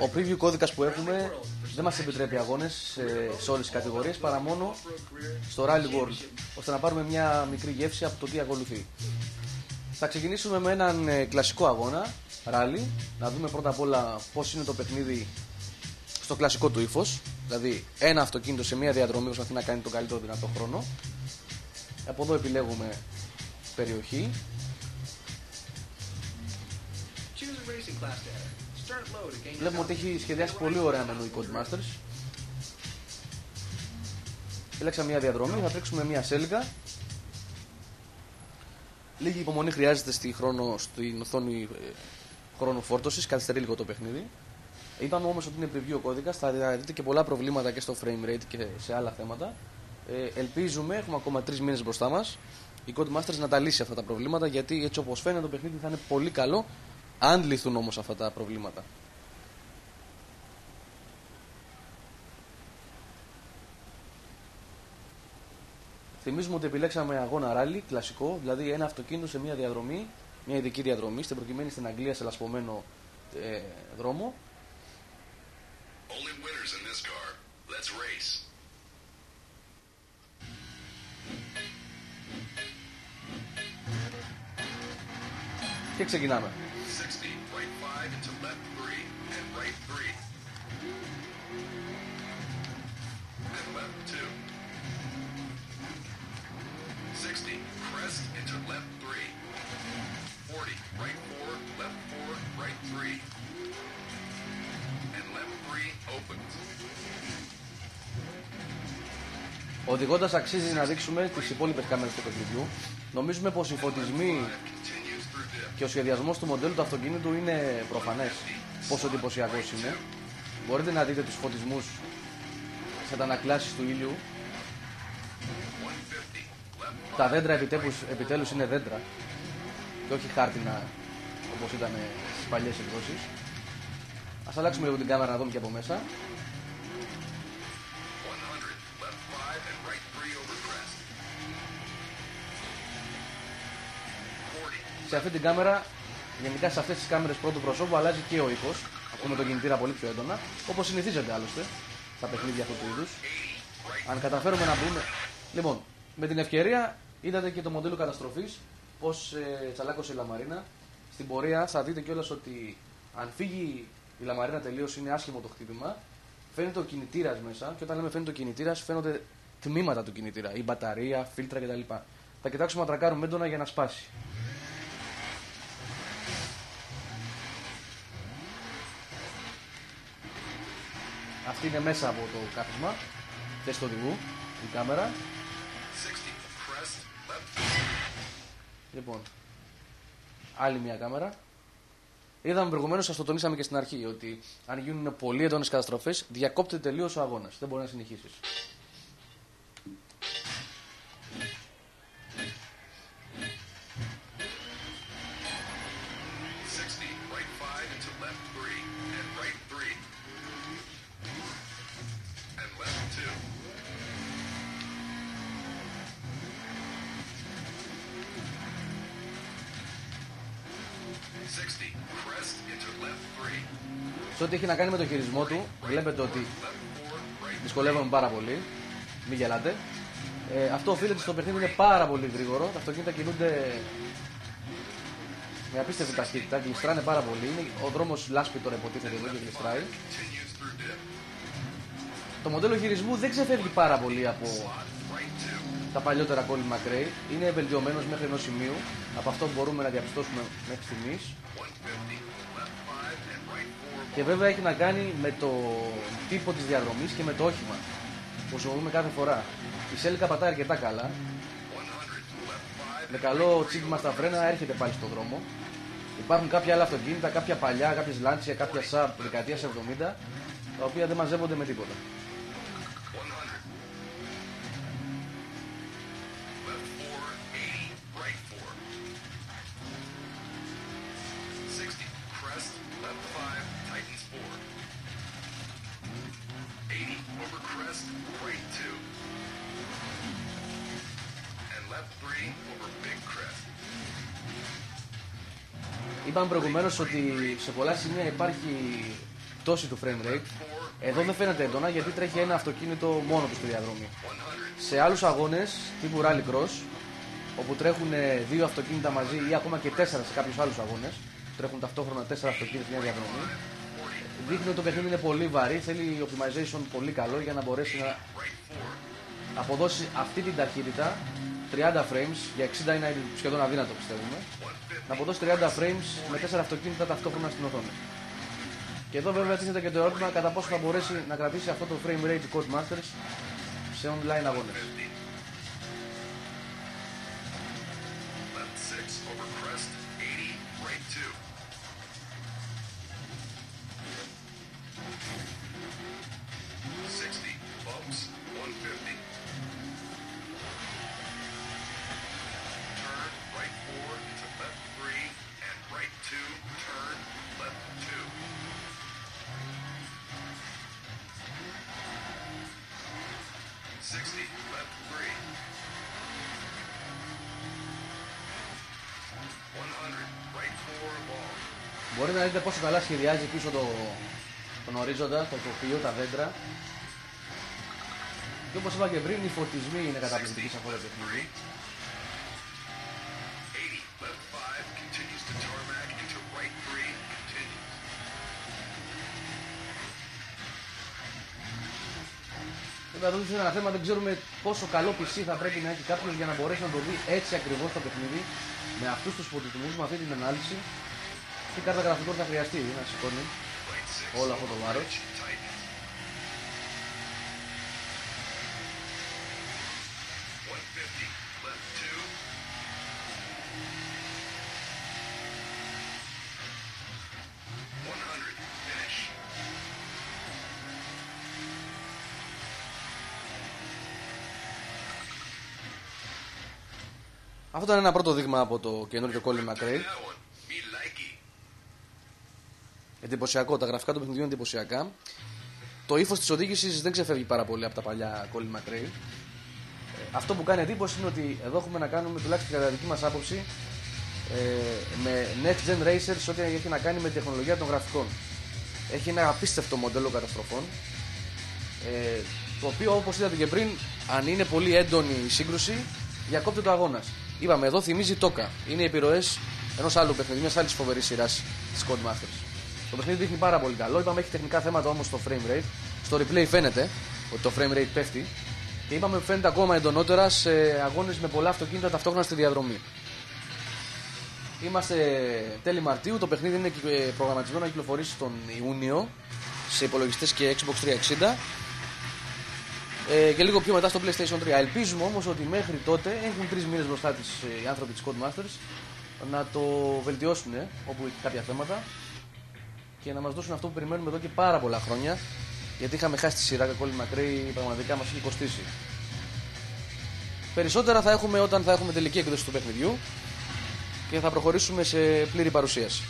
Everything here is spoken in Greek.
Ο preview κώδικας που έχουμε δεν μας επιτρέπει αγώνες σε όλες τις κατηγορίες παρά μόνο στο Rally World, ώστε να πάρουμε μια μικρή γεύση από το τι ακολουθεί. Θα ξεκινήσουμε με έναν κλασικό αγώνα, Rally, να δούμε πρώτα απ' όλα πώς είναι το παιχνίδι στο κλασικό του ύφος. Δηλαδή ένα αυτοκίνητο σε μια διαδρομή προσπαθεί να κάνει τον καλύτερο δυνατό χρόνο. Από εδώ επιλέγουμε περιοχή. Βλέπουμε ότι έχει σχεδιάσει πολύ ωραία μενού η Codemasters. Επιλέξαμε μια διαδρομή, θα τρέξουμε μια σέλγα. Λίγη υπομονή χρειάζεται στην οθόνη χρόνου φόρτωσης, καθυστερεί λίγο το παιχνίδι. Είπαμε όμως ότι είναι preview ο κώδικας, θα δείτε και πολλά προβλήματα και στο frame rate και σε άλλα θέματα. Ελπίζουμε, έχουμε ακόμα 3 μήνες μπροστά μας, η Codemasters να τα λύσει αυτά τα προβλήματα, γιατί έτσι όπως φαίνεται το παιχνίδι θα είναι πολύ καλό, αν λυθούν όμως αυτά τα προβλήματα. Θυμίζουμε ότι επιλέξαμε αγώνα rally, κλασικό, δηλαδή ένα αυτοκίνητο σε μια διαδρομή, μια ειδική διαδρομή, στην προκειμένη στην Αγγλία σε λασπωμένο δρόμο. Και ξεκινάμε. Οδηγώντας αξίζει να δείξουμε τις υπόλοιπες κάμερες του παιχνιδιού. Νομίζουμε πως οι φωτισμοί και ο σχεδιασμός του μοντέλου του αυτοκίνητου είναι προφανές πόσο εντυπωσιακός είναι. Μπορείτε να δείτε τους φωτισμούς σε τα ανακλάσεις του ήλιου. Τα δέντρα επιτέλους είναι δέντρα και όχι χάρτινα όπως ήταν στις παλιές εκδόσεις. Ας αλλάξουμε λίγο την κάμερα να δούμε και από μέσα. Σε αυτή την κάμερα, γενικά σε αυτές τις κάμερες πρώτου προσώπου, αλλάζει και ο ήχος. Ακούμε τον κινητήρα πολύ πιο έντονα, όπως συνηθίζεται άλλωστε στα παιχνίδια αυτού του είδους. Αν καταφέρουμε να μπούμε. Λοιπόν, με την ευκαιρία είδατε και το μοντέλο καταστροφής, πώς τσαλάκωσε η λαμαρίνα. Στην πορεία θα δείτε κιόλας ότι αν φύγει η λαμαρίνα τελείως, είναι άσχημο το χτύπημα. Φαίνεται ο κινητήρας μέσα, και όταν λέμε φαίνεται ο κινητήρας, φαίνονται τμήματα του κινητήρα, η μπαταρία, φίλτρα κτλ. Θα κοιτάξουμε να τρακάρουμε έντονα για να σπάσει. Αυτή είναι μέσα από το κάθισμα, θέση του οδηγού, η κάμερα. Λοιπόν, άλλη μια κάμερα. Είδαμε προηγουμένως, σας το τονίσαμε και στην αρχή, ότι αν γίνουν πολύ έντονες καταστροφές, διακόπτεται τελείως ο αγώνας. Δεν μπορεί να συνεχίσεις. Σε ό,τι έχει να κάνει με το χειρισμό του, βλέπετε ότι δυσκολεύομαι πάρα πολύ. Μην γελάτε. Αυτό οφείλεται στο παιχνίδι, είναι πάρα πολύ γρήγορο. Τα αυτοκίνητα κινούνται με απίστευτη ταχύτητα, γλιστράνε πάρα πολύ. Ο δρόμος λάσπει τώρα, υποτίθεται εδώ, και γλιστράει. Το μοντέλο χειρισμού δεν ξεφεύγει πάρα πολύ από τα παλιότερα Colin McRae. Είναι βελτιωμένος μέχρι ενός σημείου, από αυτό που μπορούμε να διαπιστώσουμε μέχρι στιγμής. Και βέβαια έχει να κάνει με το τύπο της διαδρομής και με το όχημα που χρησιμοποιούμε κάθε φορά. Η Celica πατάει αρκετά καλά. Με καλό τσίπημα στα φρένα έρχεται πάλι στον δρόμο. Υπάρχουν κάποια άλλα αυτοκίνητα, κάποια παλιά, κάποιες Lancia, κάποια Saab δεκαετίας 70, τα οποία δεν μαζεύονται με τίποτα. Είπαμε προηγουμένως ότι σε πολλά σημεία υπάρχει πτώση του frame rate. Εδώ δεν φαίνεται έντονα γιατί τρέχει ένα αυτοκίνητο μόνο του στη διαδρομή. Σε άλλους αγώνες τύπου Rallycross, όπου τρέχουν 2 αυτοκίνητα μαζί ή ακόμα και 4 σε κάποιους άλλους αγώνες, τρέχουν ταυτόχρονα 4 αυτοκίνητα σε μια διαδρομή, δείχνει ότι το παιχνίδι είναι πολύ βαρύ, θέλει optimization πολύ καλό για να μπορέσει να αποδώσει αυτή την ταχύτητα, 30 frames, για 60 είναι σχεδόν αδύνατο πιστεύουμε, να αποδώσει 30 frames με 4 αυτοκίνητα ταυτόχρονα στην οθόνη. Και εδώ βέβαια τίθεται και το ερώτημα κατά πόσο θα μπορέσει να κρατήσει αυτό το frame rate του Codemasters σε online αγώνες. Μπορείτε να δείτε πόσο καλά σχεδιάζει πίσω τον ορίζοντα, το τοπίο, τα δέντρα. Και όπως είπα και πριν, οι φωτισμοί είναι καταπληκτικοί σε αυτό το παιχνίδι. Βέβαια εδώ είναι ένα θέμα, δεν ξέρουμε πόσο καλό PC θα πρέπει να έχει κάποιος για να μπορέσει να το δει έτσι ακριβώς το παιχνίδι, με αυτούς τους φωτισμούς, με αυτή την ανάλυση. Τι κάρτα γραφικών θα χρειαστεί να σηκώνει όλο αυτό το βάρος. Αυτό ήταν ένα πρώτο δείγμα από το καινούργιο Colin McRae. Εντυπωσιακό, τα γραφικά του παιχνιδιού είναι εντυπωσιακά. Το ύφος της οδήγησης δεν ξεφεύγει πάρα πολύ από τα παλιά Colin McRae. Αυτό που κάνει εντύπωση είναι ότι εδώ έχουμε να κάνουμε, τουλάχιστον κατά δική μας άποψη, με Next Gen Racers ό,τι έχει να κάνει με τη τεχνολογία των γραφικών. Έχει ένα απίστευτο μοντέλο καταστροφών, το οποίο όπως είδατε και πριν, αν είναι πολύ έντονη η σύγκρουση, διακόπτει το αγώνας. Είπαμε, εδώ θυμίζει Toka. Είναι οι επιρροές ενός άλλου παιχνιδιού, μιας άλλης φοβερής σειράς της Codemasters. Το παιχνίδι δείχνει πάρα πολύ καλό. Είπαμε, έχει τεχνικά θέματα όμως στο frame rate. Στο replay φαίνεται ότι το frame rate πέφτει. Και είπαμε, φαίνεται ακόμα εντονότερα σε αγώνες με πολλά αυτοκίνητα ταυτόχρονα στη διαδρομή. Είμαστε τέλη Μαρτίου. Το παιχνίδι είναι προγραμματισμένο να κυκλοφορήσει τον Ιούνιο σε υπολογιστές και Xbox 360. Και λίγο πιο μετά στο PlayStation 3. Ελπίζουμε όμως ότι μέχρι τότε έχουν 3 μήνες μπροστά τις οι άνθρωποι της Codemasters να το βελτιώσουν όπου έχει κάποια θέματα και να μας δώσουν αυτό που περιμένουμε εδώ και πάρα πολλά χρόνια, γιατί είχαμε χάσει τη σειρά και Colin McRae πραγματικά μας έχει κοστίσει. Περισσότερα θα έχουμε όταν θα έχουμε τελική έκδοση του παιχνιδιού και θα προχωρήσουμε σε πλήρη παρουσίαση.